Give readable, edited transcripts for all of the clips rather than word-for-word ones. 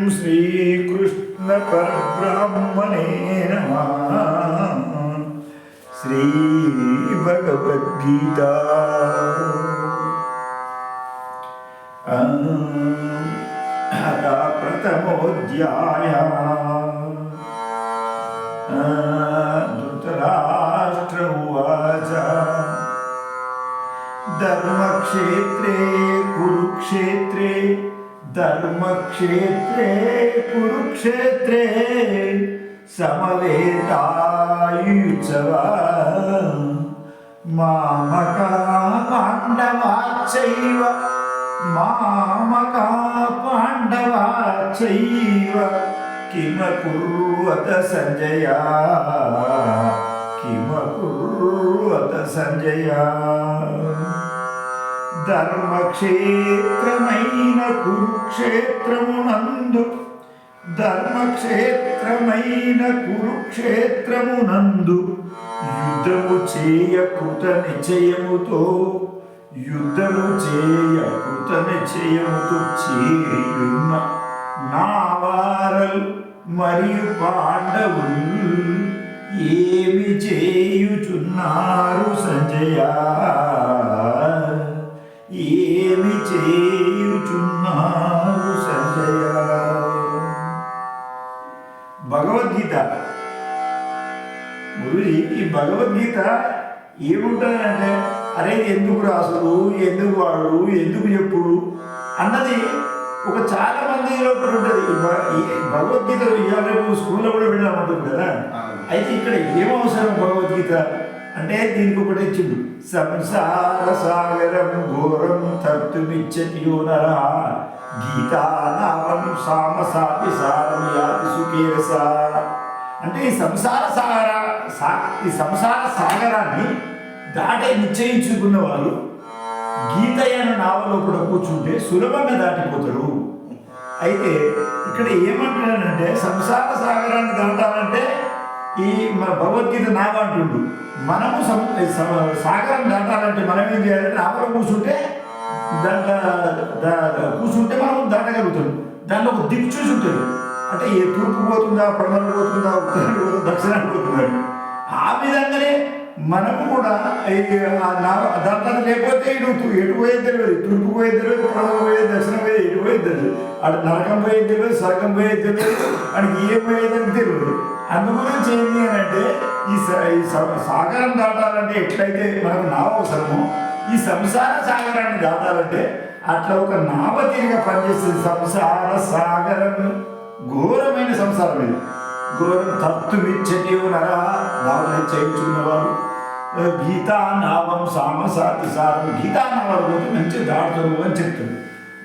श्रीकृष्ण परब्रह्मणे नमः। श्री भगवद्गीता प्रथमोऽध्यायः। धृतराष्ट्र उवाच धर्मक्षेत्रे कुरुक्षेत्रे समवेतायुत्सवा मामका पाण्डवाश्चैव किमकुर्वत संजय ధర్మక్షేత్రమైన కురుక్షేత్రమునందు యుద్ధము చేయ కృత నిశ్చయముతో చేరియున్న నావారల్ మరియు పాండవులు ఏమి చేయుచున్నారు సంజయ? ఏమి చేయుచున్నారు సంజయ? భగవద్గీత గురుజీ, ఈ భగవద్గీత ఏముంటుందంటే, అరే ఎందుకు రాసుడు, ఎందుకు వాడు, ఎందుకు చెప్పుడు అన్నది ఒక చాలా మంది లోపల ఉంటుంది. ఈ భగవద్గీత ఇవాళ స్కూల్లో కూడా వెళ్ళామంటుంది కదా. అయితే ఇక్కడ ఏమవసరం భగవద్గీత అంటే దీనికి ఒకటి ఇచ్చిండు. సంసార సాగరం ఘోరం తర్తుమిచ్చతియో నరః గీతానామం సామసాపి సారం యాతి సుఖేరస. అంటే ఈ సంసార సాగరాన్ని దాటే నిశ్చయించుకున్న వాళ్ళు గీత అయిన నావలో కూడా కూర్చుంటే సులభంగా దాటిపోతారు. అయితే ఇక్కడ ఏమంటున్నానంటే, సంసార సాగరాన్ని దాటాలంటే ఈ మన భగవద్గీత నావ అంటుండు. మనము సాగరం దాటాలంటే మనం ఏం చేయాలంటే నావలో కూర్చుంటే మనం దాటగలుగుతాం. దాంట్లో ఒక దిక్కు చూసి ఉంటుంది. అంటే ఏ తూర్పు పోతుందా, పడమర పోతుందా, ఉత్తరానికి పోతుందా, దక్షిణానికి పోతుందా, ఆ విధంగానే మనము కూడా దాంట్లో లేకపోతే ఎటు పోయేది తెలియదు, తూర్పు పోయేది తెలియదు, పడమర పోయేది, దక్షిణం పోయేది, ఎటు పోయేది తెలియదు, అటు నరకం పోయేది తెలియదు, స్వర్గం పోయేది తెలియదు, అడికి ఏం పోయేదని తెలియదు. అందుగురించి ఏంటి అని అంటే, ఈ సాగరం దాటాలంటే ఎట్లయితే మనకు నావ అవసరమో, ఈ సంసార సాగరాన్ని దాటాలంటే అట్లా ఒక నావ తీరుగా పనిచేస్తుంది. సంసార సాగరం ఘోరమైన సంసారం ఇది. ఘోరం తర్తుమిచ్చతియో నరః దావని చేయించుకున్నవారు. గీతా నావం సామసాతి సారం. గీతా నావాలు పోతే మంచిగా దాటుతారు అని చెప్తుంది.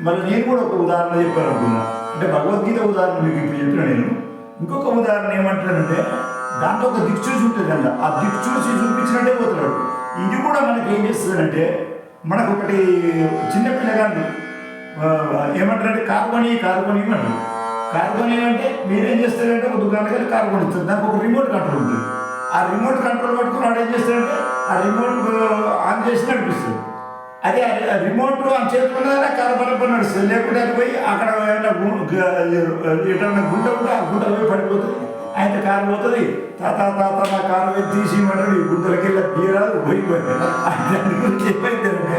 మరి నేను కూడా ఒక ఉదాహరణ చెప్పాను అనుకున్నా. అంటే భగవద్గీత ఉదాహరణ మీకు ఇప్పుడు చెప్పిన నేను ఇంకొక ఉదాహరణ ఏమంటానంటే, దాంట్లో ఒక దిక్కు చూసి ఉంటుంది కదా, ఆ దిక్కు చూసి చూపించినట్టే పోతున్నాడు. ఇది కూడా మనకి ఏం చేస్తుందంటే, మనకు ఒకటి చిన్న పిల్లగాడు ఏమంటారంటే కారుకొని అంటారు. కారుకొని అంటే మీరేం చేస్తారంటే, ఒక దుకాణం కానీ కారు కొనిస్తారు, దానికి ఒక రిమోట్ కంట్రోల్ ఉంటుంది. ఆ రిమోట్ కంట్రోల్ పట్టుకుని వాడు ఏం చేస్తారంటే ఆ రిమోట్ ఆన్ చేసి నడిపిస్తుంది. అదే రిమోట్ ఆన్ చేసుకున్నదనే కారు బలపడి నడుస్తుంది. లేకుంటే అది పోయి అక్కడ ఎటన్నా గుంట ఉంటే ఆ గుంట పోయి పడిపోతుంది. అయితే కారు పోతుంది. తాత నా కారు పోయి తీసి ఇవ్వమంటాడు. ఈ గుంటలకి వెళ్ళి తీరాదు పోయిపోయింది. దాని గురించి ఏమైందంటే,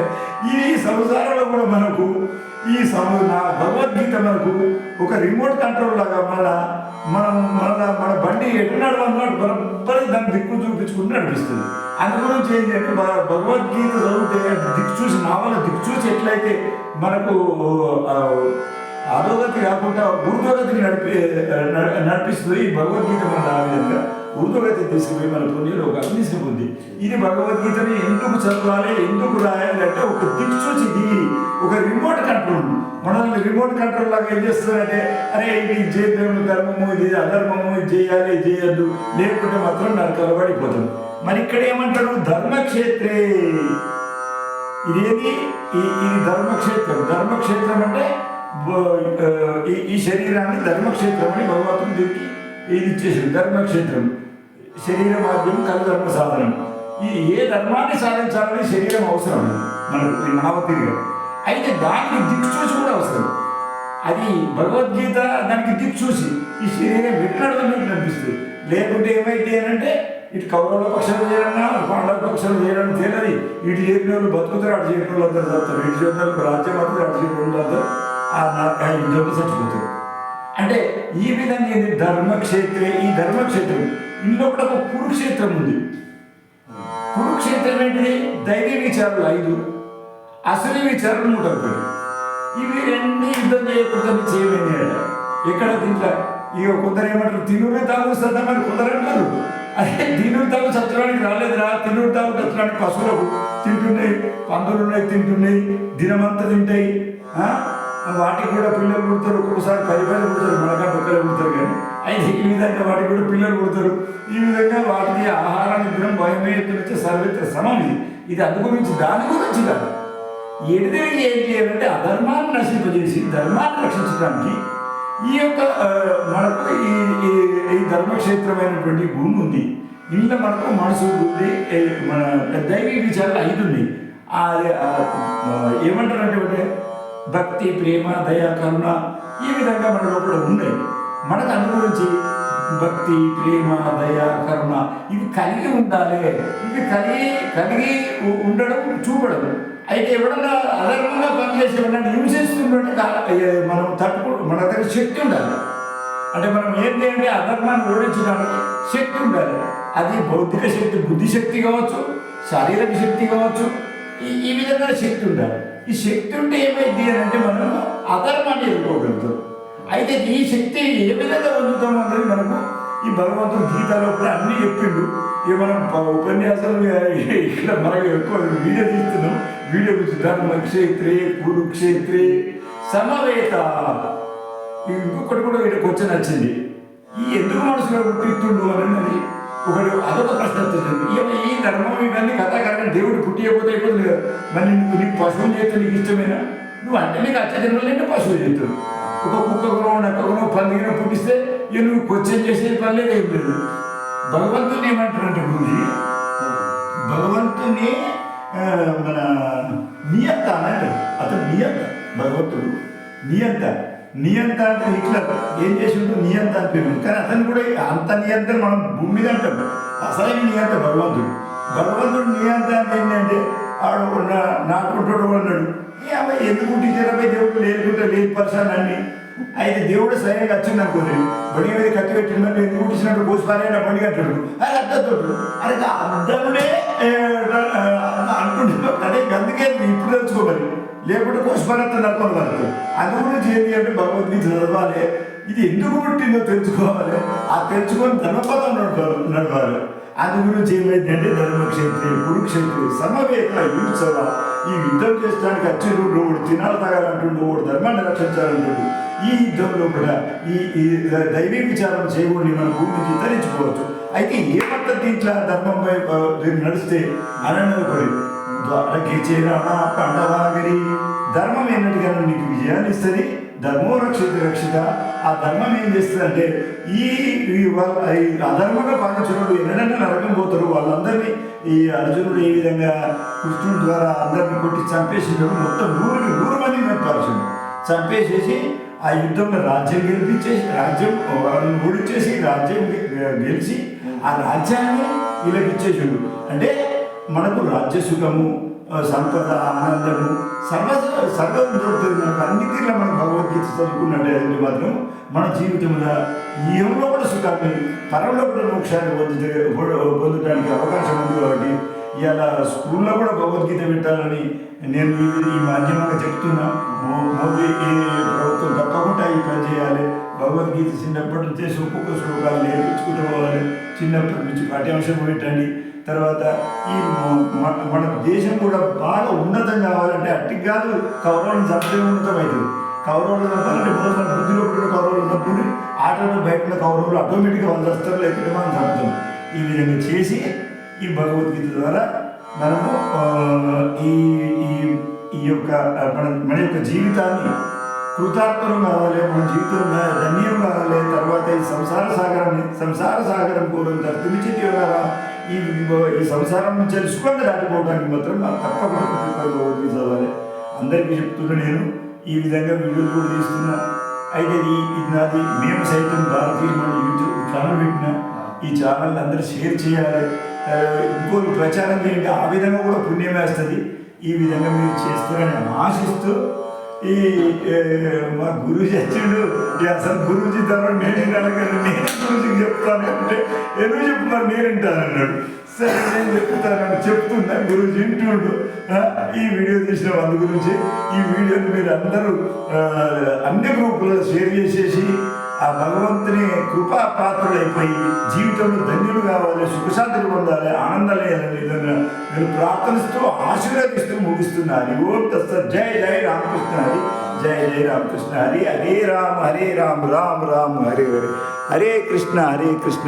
ఈ సంసారంలో కూడా మనకు నా భగవద్గీత మనకు ఒక రిమోట్ కంట్రోల్ లాగా మన బండి ఎటు నడవన్నట్టు బరబ్బరి దాన్ని దిక్కు చూపించుకుంటూ నడిపిస్తుంది. అందు గురించి ఏంటంటే, భగవద్గీత చదివితే దిక్కు చూసి నావల దిక్కు చూసి ఎట్లయితే మనకు అధోగతి కాకుండా ఊర్ధ్వగతిని నడిపిస్తుంది ఈ భగవద్గీత. మన ఆ విధంగా ఊర్ధ్వగతి తీసుకుపోయి మన పుణ్యంలో ఒక అగ్నిశ్రీ ఉంది. ఇది భగవద్గీతని ఎందుకు చదవాలి, ఎందుకు రాయాలి అంటే, ఒక దిక్కు చూసి ఒక రిమోట్ కంట్రోల్. మనల్ని రిమోట్ కంట్రోల్ లాగా ఏం చేస్తుందంటే, అరే ఇది చేద్దాము, ధర్మము, ఇది అధర్మము, ఇది చేయాలి, ఇది చేయొద్దు, లేకుంటే మాత్రం నరకాలు పడిపోతుంది. మరి ఇక్కడ ఏమంటాడు, ధర్మక్షేత్రే. ఇది ధర్మక్షేత్రం. ధర్మక్షేత్రం అంటే ఈ శరీరాన్ని ధర్మక్షేత్రం అని భగవంతుడు దీనికి ఇది ఇచ్చేసాడు. ధర్మక్షేత్రం శరీర మాధ్యం కలు ధర్మ సాధనం. ఈ ఏ ధర్మాన్ని సాధించాలని శరీరం అవసరం మనకు ఈ నావతీరుగా. అయితే దానికి దిక్చూచి కూడా అవసరం. అది భగవద్గీత దానికి దిక్చూసి ఈ శరీరం పెట్టినట్టు అనిపిస్తుంది. లేకుంటే ఏమైతే అంటే ఇటు కౌరవుల పక్షాలు చేయాలన్నా పాండవ పక్షాలు చేయాలని తేలది. ఇటు చేసిన వాళ్ళు బతుకుతారు, అటు చేసిన వాళ్ళు అందరూ చదువుతారు, ఇటు చేసిన వాళ్ళు రాజ్యం అవుతారు, అటు చేసిన వాళ్ళు అందరూ ఆ యుద్ధంలో చచ్చిపోతారు. అంటే ఈ విధంగా ఇది ధర్మక్షేత్రే. ఈ ధర్మక్షేత్రం ఇందులో కూడా ఒక కురుక్షేత్రం ఉంది. కురుక్షేత్రం ఏంటిది? దైవీ విచారాలు 5, అసలు విచారాలు 130. ఇవి రెండు యుద్ధం చేయకూడదని చేయమని ఎక్కడ దీంట్లో ఇక కొందరు ఏమంటారు తినుడు తాగు సద్దామని కొందరు అంటారు. అదే తినుడు తాగు సత్రానికి రాలేదురా, తినుడు తాగు సత్రానికి పశువులకు తింటున్నాయి, పందులు ఉన్నాయి తింటున్నాయి, దినమంతా తింటాయి. వాటికి కూడా పిల్లలు పుడతారు, ఒక్కొక్కసారి 10 పుడతారు, మనకంటే ఒక్కరే పుడతారు. కానీ అయితే ఈ విధంగా వాటికి కూడా పిల్లలు పుడతారు. ఈ విధంగా వాటికి ఆహారాన్ని తినడం భయమే వచ్చే సర్వత్ర సమం. ఇది అందు గురించి దాని గురించి కాదు. ఎడితే ఏం చేయాలంటే అధర్మాన్ని నశింపజేసి ధర్మాన్ని రక్షించడానికి ఈ యొక్క మనకు ఈ ధర్మక్షేత్రమైనటువంటి భూమి ఉంది. ఇంట్లో మనకు మనసు ఉంది, మన దైవీ విచారాలు 5 ఉన్నాయి. ఏమంటారంటే భక్తి, ప్రేమ, దయ, కరుణ ఈ విధంగా మన లోపల ఉన్నాయి. మనకు అనుగురించి భక్తి, ప్రేమ, దయ, కరుణ ఇవి కలిగి ఉండాలి. ఇవి కలిగి ఉండడం, చూపడం. అయితే ఎవడన్నా అధర్మంగా పనిచేసి ఎవరన్నా హింసిస్తుంటే మనం మన దగ్గర శక్తి ఉండాలి. అంటే మనం ఏంటి అంటే అధర్మాన్ని ఓడించడానికి శక్తి ఉండాలి. అది భౌతిక శక్తి, బుద్ధిశక్తి కావచ్చు, శారీరక శక్తి కావచ్చు. ఈ విధంగా శక్తి ఉండాలి. ఈ శక్తి ఉంటే ఏమైంది అని అంటే మనం అధర్మాన్ని ఎదుర్కోగలుగుతాం. అయితే ఈ శక్తి ఏ విధంగా పొందుతాం అనేది మనకు ఈ భగవంతుడు గీతలో కూడా అన్నీ చెప్పిండు. ఇక మనం ఉపన్యాసాలు ఇక్కడ మనకు ఎక్కువ వీడియో తీస్తున్నాం. వీడియో గురించి ధర్మక్షేత్రే కురుక్షేత్రే సమవేత. ఇంకొకటి కూడా వీడికి వచ్చి నచ్చింది. ఈ ఎందుకు మనసులో పుట్టిస్తుండు అనేది ఒకటి అదొక ప్రశ్న వచ్చింది. ఈ ధర్మం ఇవన్నీ కథాకారణం దేవుడు పుట్టియకపోతే అయిపోతుంది కదా. మరి నీకు పశువులు చేస్తే నీకు ఇష్టమేనా? నువ్వు అంటే నీకు అచ్చజన్మలంటే పశువులు చేస్తావు. ఒక కుక్కకునో నక్కకునో పందిగినో పుట్టిస్తే ఇక నువ్వు క్వశ్చన్ చేసే పనిలేదు, ఏం లేదు. భగవంతుని ఏమంటారంటే గురించి భగవంతుని మన నియంత అనంటారు. అతను నియంత, భగవంతుడు నియంత అంటే ఇట్లా ఏం చేసి ఉంటుంది నియంత అని పేరు. కానీ అతను కూడా అంత నియంత్రణ మనం భూమి మీద అంటాం. అసలైన నియంత భగవంతుడు నియంత అంటే ఏంటంటే ఆడు నాటుకుంటాడు అన్నాడు. ఎందుకు టీచర్పై దేవుడు లేకుంటే లేని పరిశాన్ని అన్ని. అయితే దేవుడు స్వయంగా వచ్చింది అనుకోండి, బడి మీద కత్తి పెట్టిందంటే ఎందుకు పుట్టించినట్టు కోసిపారైనా బండి కట్టాడు. అది అర్థంతో అది అర్థముడే అంటుండే. అదే అందుకే ఇప్పుడు తెలుసుకోవాలి, లేకుంటే కోసిపారేస్తే నడపని వరకు. అందు గురించి ఏంటి అంటే భగవద్గీత చదవాలి. ఇది ఎందుకు పుట్టిందో తెలుసుకోవాలి. ఆ తెలుసుకొని ధర్మపదం నడవాలి. అందు గురించి ఏమైందంటే ధర్మక్షేత్రే కురుక్షేత్రే సమవేత యుత్సవ. ఈ యుద్ధం చేసడానికి వచ్చిండు, ఒకడు తినాలి తాగాలంటుండు, ఒకడు ధర్మాన్ని రక్షించాలంటుండు. ఈ యుద్ధంలో కూడా ఈ దైవీ విచారం చేయకూడని మన భూమి నుంచి తరించుకోవచ్చు. అయితే ఏ పద్ధతి దీంట్లో ధర్మంపై నడిస్తే అనపడి ద్వారకి చేరానా పండవాగిరి. ధర్మం ఏంటంటే నీకు విజయాన్ని ఇస్తుంది. ధర్మో రక్షిత. ఆ ధర్మం ఏం చేస్తుంది అంటే ఈ అధర్మంగా పాలించినప్పుడు ఎన్నడన్నా నరకం పోతారు. వాళ్ళందరినీ ఈ అర్జునుడు ఏ విధంగా కృష్ణుడి ద్వారా అందరినీ కొట్టి చంపేసినాడు. మొత్తం 100 మందిని చంపేసేసి ఆ యుద్ధంలో రాజ్యం గెలిపించేసి, రాజ్యం వాళ్ళని ఓడించేసి రాజ్యం గెలిచి ఆ రాజ్యాన్ని వీళ్ళకి ఇచ్చేసాడు. అంటే మనకు రాజ్య సుఖము, సంపద, ఆనందము సర్వం దొరుకుతుంది. మనకు అన్ని తీరులో మనం భగవద్గీత చదువుకున్నట్టు మాత్రం మన జీవితంలో ఈయంలో కూడా సుఖాన్ని, పరంలో కూడా మోక్షాన్ని పొందడానికి అవకాశం ఉంది. కాబట్టి ఇవాళ స్కూల్లో కూడా భగవద్గీత పెట్టాలని నేను ఈ మాధ్యమంగా చెప్తున్నా. మోదీ ప్రభుత్వం తప్పకుండా ఈ పని చేయాలి. భగవద్గీత చిన్నప్పటి నుంచే ఒక్కొక్క శ్లోకాలు నేర్పించుకుంటూ పోవాలి. చిన్నప్పటి నుంచి పాఠ్యాంశం పెట్టండి. తర్వాత ఈ మన దేశం కూడా బాగా ఉన్నతం కావాలంటే అట్టికి కాదు, కౌరవులను చంపే ఉన్నతం అవుతుంది. కౌరవులు చంపాలంటే మన బుద్ధిలో పుట్టిన కౌరవులు చంపుని ఆటలో బయట కౌరవులు ఆటోమేటిక్గా వాళ్ళు వస్తారు, లేకుంటే మనం చంపుతాం. ఈ విధంగా చేసి ఈ భగవద్గీత ద్వారా మనము ఈ యొక్క మన యొక్క జీవితాన్ని కృతార్థం కావాలి, మన జీవితం ధన్యం కావాలి. తర్వాత ఈ సంసార సాగరం కూడా తప్పించి ఈ సంసారం నుంచి తెలుసుకొని దాటిపోవడానికి మాత్రం తప్పకుండా భగవద్గీత చదవాలి. అందరికీ చెప్తున్నా నేను. ఈ విధంగా వీడియోలు కూడా తీస్తున్నా. అయితే ఇది నాది మేము సైతం భారతీయ మన యూట్యూబ్ ఛానల్ పెట్టిన. ఈ ఛానల్ అందరూ షేర్ చేయాలి, ఇంకోటి ప్రచారం చేయండి. ఆ విధంగా కూడా పుణ్యం వేస్తుంది. ఈ విధంగా మీరు చేస్తారని ఆశిస్తూ ఈ మా గురుజీ వచ్చిండు. అసలు గురుజీ తర్వాత నేను అడగను, నేను గురుజీకి చెప్తాను అంటే ఎందుకు చెప్తున్నారు నేను వింటాను అన్నాడు. సరే నేను చెప్తానని చెప్తున్నా. గురుజీ వింటుండు. ఈ వీడియో తీసిన అందు గురించి ఈ వీడియోని మీరు అందరూ అన్ని గ్రూపులలో షేర్ చేసేసి ఆ భగవంతుని కృపా పాత్రులైపోయి జీవితంలో ధన్యులు కావాలి, సుఖశాంతులు పొందాలి, ఆనందాలు విధంగా నేను ప్రార్థనిస్తూ ఆశీర్వదిస్తూ ముగిస్తున్నాను. ఓం తత్సత్. జై జై రామకృష్ణ హరి, జై జై రామకృష్ణ హరి. హరే రామ రామ రామ హరే హరే, హరే కృష్ణ